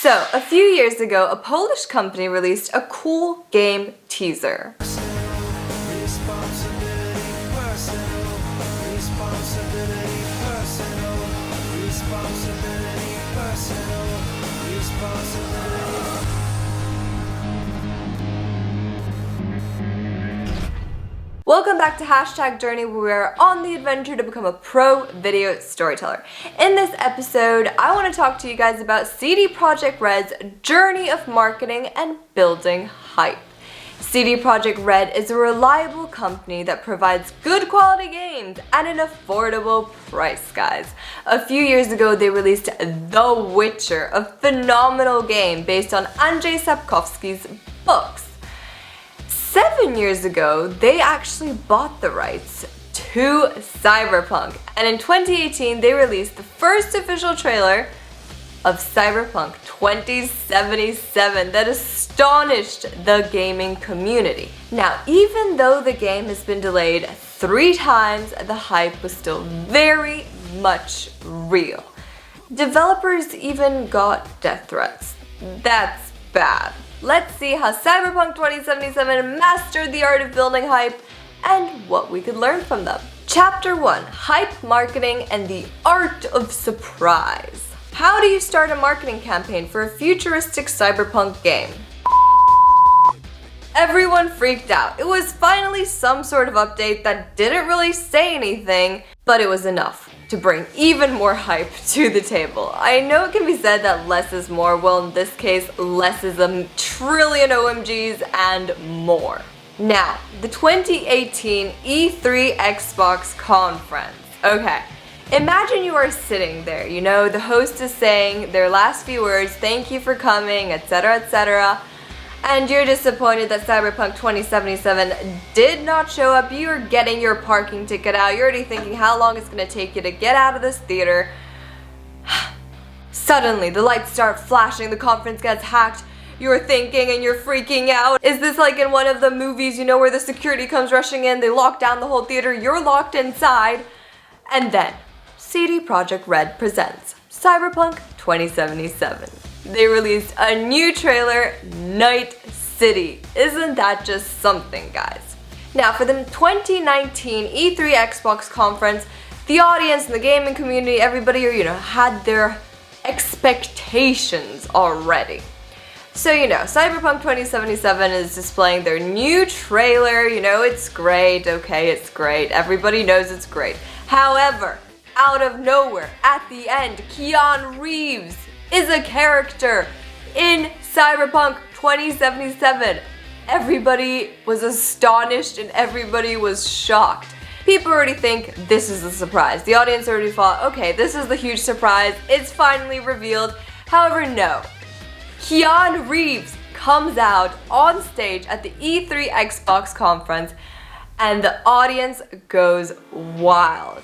So, a few years ago, a Polish company released a cool game teaser. Welcome back to Hashtag Journey, where we're on the adventure to become a pro video storyteller. In this episode, I want to talk to you guys about CD Projekt Red's journey of marketing and building hype. CD Projekt Red is a reliable company that provides good quality games at an affordable price, guys. A few years ago, they released The Witcher, a phenomenal game based on Andrzej Sapkowski's books. 7 years ago, they actually bought the rights to Cyberpunk, and in 2018 they released the first official trailer of Cyberpunk 2077 that astonished the gaming community. Now, even though the game has been delayed 3 times, the hype was still very much real. Developers even got death threats. That's bad. Let's see how Cyberpunk 2077 mastered the art of building hype and what we could learn from them. Chapter 1: Hype Marketing and the Art of Surprise. How do you start a marketing campaign for a futuristic cyberpunk game? Everyone freaked out. It was finally some sort of update that didn't really say anything, but it was enough to bring even more hype to the table. I know it can be said that less is more. Well, in this case, less is a trillion OMGs and more. Now, the 2018 E3 Xbox conference. Okay, imagine you are sitting there, you know, the host is saying their last few words, thank you for coming, etc., etc., and you're disappointed that Cyberpunk 2077 did not show up. You're getting your parking ticket out. You're already thinking how long it's going to take you to get out of this theater. Suddenly, the lights start flashing. The conference gets hacked. You're thinking and you're freaking out. Is this like in one of the movies, you know, where the security comes rushing in, they lock down the whole theater, you're locked inside, and then CD Projekt Red presents Cyberpunk 2077. They released a new trailer, Night City. Isn't that just something, guys? Now, for the 2019 E3 Xbox conference, the audience and the gaming community, everybody, had their expectations already. So, Cyberpunk 2077 is displaying their new trailer. It's great, okay, it's great. Everybody knows it's great. However, out of nowhere, at the end, Keanu Reeves is a character in Cyberpunk 2077. Everybody was astonished and everybody was shocked. People already think this is a surprise. The audience already thought, okay, this is the huge surprise. It's finally revealed. However, no. Keanu Reeves comes out on stage at the E3 Xbox conference and the audience goes wild.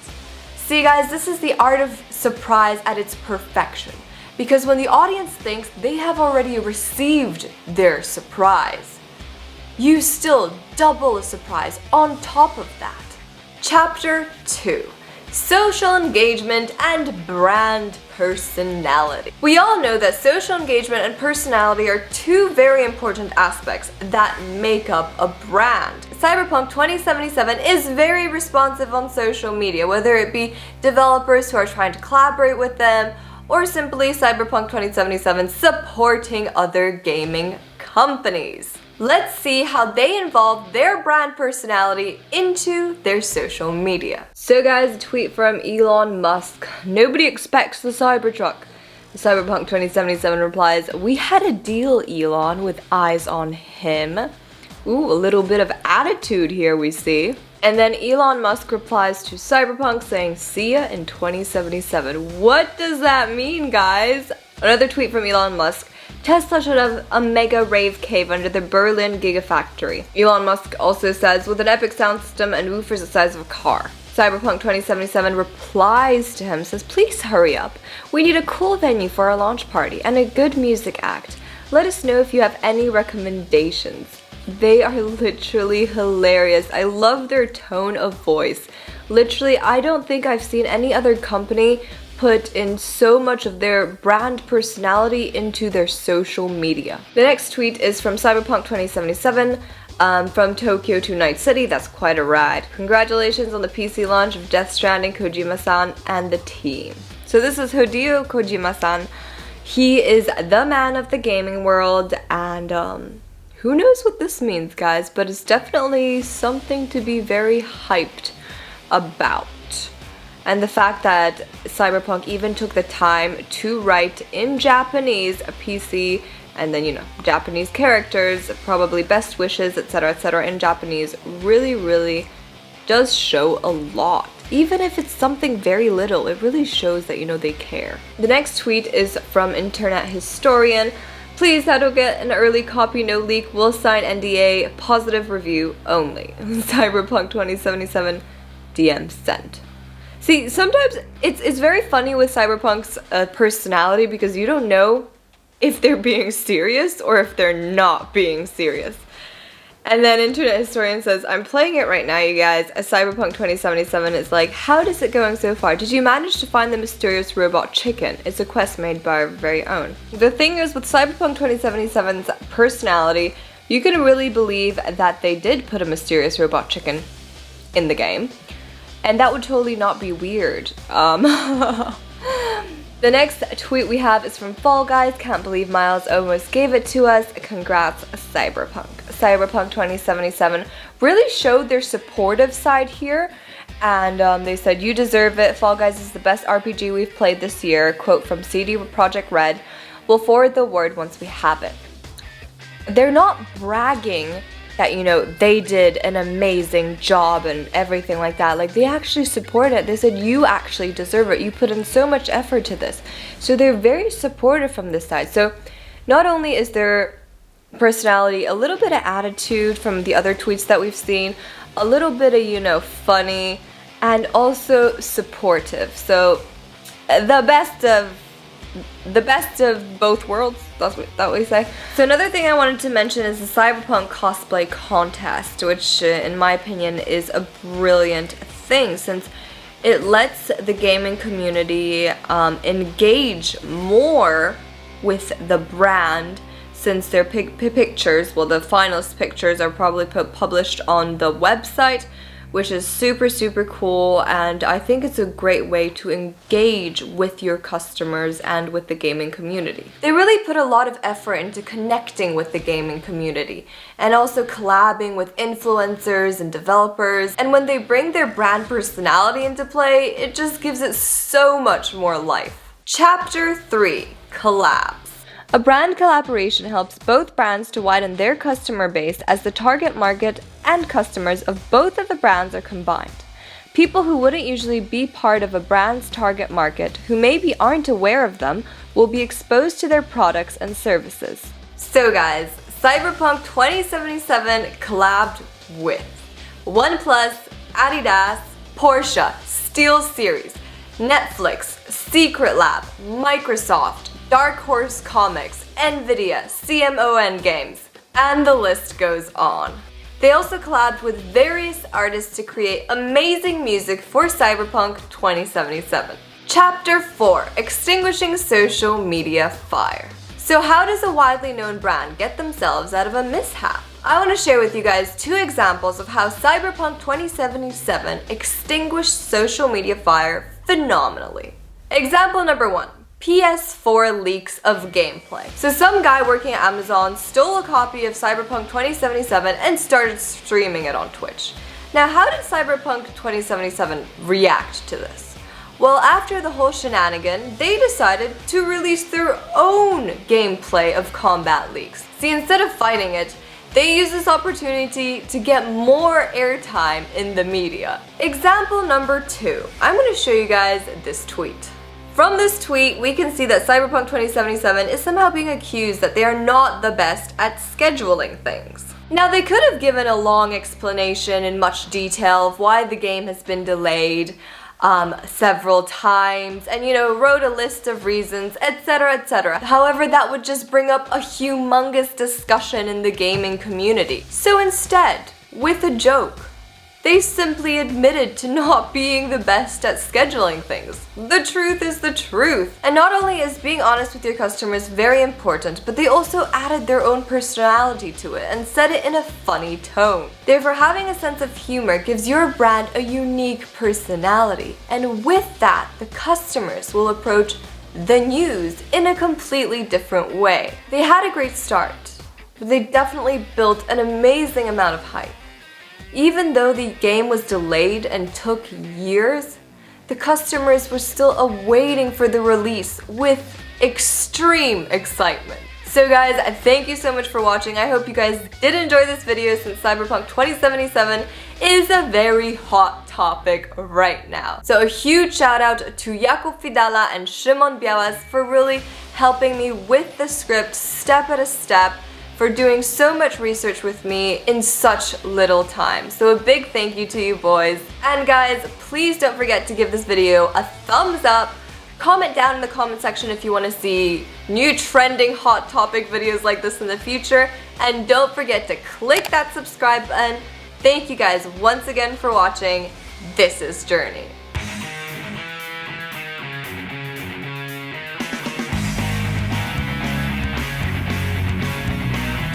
See, guys, this is the art of surprise at its perfection. Because when the audience thinks they have already received their surprise, you still double a surprise on top of that. Chapter 2: Social Engagement and Brand Personality. We all know that social engagement and personality are two very important aspects that make up a brand. Cyberpunk 2077 is very responsive on social media, whether it be developers who are trying to collaborate with them, or simply Cyberpunk 2077 supporting other gaming companies. Let's see how they involve their brand personality into their social media. So guys, a tweet from Elon Musk. Nobody expects the Cybertruck. The Cyberpunk 2077 replies, "We had a deal, Elon, with eyes on him." Ooh, a little bit of attitude here we see. And then Elon Musk replies to Cyberpunk saying, "See ya in 2077. What does that mean, guys? Another tweet from Elon Musk. Tesla should have a mega rave cave under the Berlin Gigafactory. Elon Musk also says, with an epic sound system and woofers the size of a car. Cyberpunk 2077 replies to him, says, "Please hurry up. We need a cool venue for our launch party and a good music act. Let us know if you have any recommendations." They are literally hilarious. I love their tone of voice. Literally, I don't think I've seen any other company put in so much of their brand personality into their social media. The next tweet is from Cyberpunk 2077, from Tokyo to Night City. That's quite a ride. Congratulations on the PC launch of Death Stranding, Kojima-san and the team. So this is Hideo Kojima-san. He is the man of the gaming world, and who knows what this means, guys, but it's definitely something to be very hyped about. And the fact that Cyberpunk even took the time to write in Japanese a PC, and then, you know, Japanese characters, probably best wishes, etc., in Japanese, really does show a lot. Even if it's something very little, it really shows that, you know, they care. The next tweet is from Internet Historian. Please, how to get an early copy, no leak, will sign NDA, positive review only. Cyberpunk 2077, DM sent. See, sometimes it's very funny with Cyberpunk's personality, because you don't know if they're being serious or if they're not being serious. And then Internet Historian says, I'm playing it right now, you guys. A Cyberpunk 2077 is like, how is it going so far? Did you manage to find the mysterious robot chicken? It's a quest made by our very own. The thing is, with Cyberpunk 2077's personality, you can really believe that they did put a mysterious robot chicken in the game. And that would totally not be weird. The next tweet we have is from Fall Guys. Can't believe Miles almost gave it to us. Congrats, Cyberpunk. Cyberpunk 2077 really showed their supportive side here. And they said, you deserve it. Fall Guys is the best RPG we've played this year. Quote from CD Projekt Red. We'll forward the word once we have it. They're not bragging that, you know, they did an amazing job and everything like that. Like, they actually support it. They said, you actually deserve it. You put in so much effort to this. So they're very supportive from this side. So not only is their personality a little bit of attitude from the other tweets that we've seen, a little bit of, you know, funny, and also supportive. So the best of both worlds, that's what we say. So another thing I wanted to mention is the Cyberpunk cosplay contest, which in my opinion is a brilliant thing, since it lets the gaming community engage more with the brand, since their pictures, well, the finalist pictures are probably published on the website, which is super cool, and I think it's a great way to engage with your customers and with the gaming community. They really put a lot of effort into connecting with the gaming community, and also collabing with influencers and developers, and when they bring their brand personality into play, it just gives it so much more life. Chapter 3, Collabs. A brand collaboration helps both brands to widen their customer base as the target market and customers of both of the brands are combined. People who wouldn't usually be part of a brand's target market, who maybe aren't aware of them, will be exposed to their products and services. So guys, Cyberpunk 2077 collabed with OnePlus, Adidas, Porsche, SteelSeries, Netflix, Secret Lab, Microsoft, Dark Horse Comics, Nvidia, CMON Games, and the list goes on. They also collabed with various artists to create amazing music for Cyberpunk 2077. Chapter 4, Extinguishing Social Media Fire. So how does a widely known brand get themselves out of a mishap? I want to share with you guys 2 examples of how Cyberpunk 2077 extinguished social media fire phenomenally. Example number 1. PS4 leaks of gameplay. So some guy working at Amazon stole a copy of Cyberpunk 2077 and started streaming it on Twitch. Now, how did Cyberpunk 2077 react to this? Well, after the whole shenanigan, they decided to release their own gameplay of combat leaks. See, instead of fighting it, they used this opportunity to get more airtime in the media. Example number 2. I'm going to show you guys this tweet. From this tweet, we can see that Cyberpunk 2077 is somehow being accused that they are not the best at scheduling things. Now, they could have given a long explanation in much detail of why the game has been delayed several times, and, you know, wrote a list of reasons, etc. However, that would just bring up a humongous discussion in the gaming community. So instead, with a joke, They simply admitted to not being the best at scheduling things. The truth is the truth. And not only is being honest with your customers very important, but they also added their own personality to it and said it in a funny tone. Therefore, having a sense of humor gives your brand a unique personality. And with that, the customers will approach the news in a completely different way. They had a great start, but they definitely built an amazing amount of hype. Even though the game was delayed and took years, the customers were still awaiting for the release with extreme excitement. So guys, thank you so much for watching. I hope you guys did enjoy this video since Cyberpunk 2077 is a very hot topic right now. So a huge shout out to Jakub Fidala and Szymon Białas for really helping me with the script step by step, for doing so much research with me in such little time. So a big thank you to you boys. And guys, please don't forget to give this video a thumbs up. Comment down in the comment section if you want to see new trending hot topic videos like this in the future. And don't forget to click that subscribe button. Thank you guys once again for watching. This is Journey.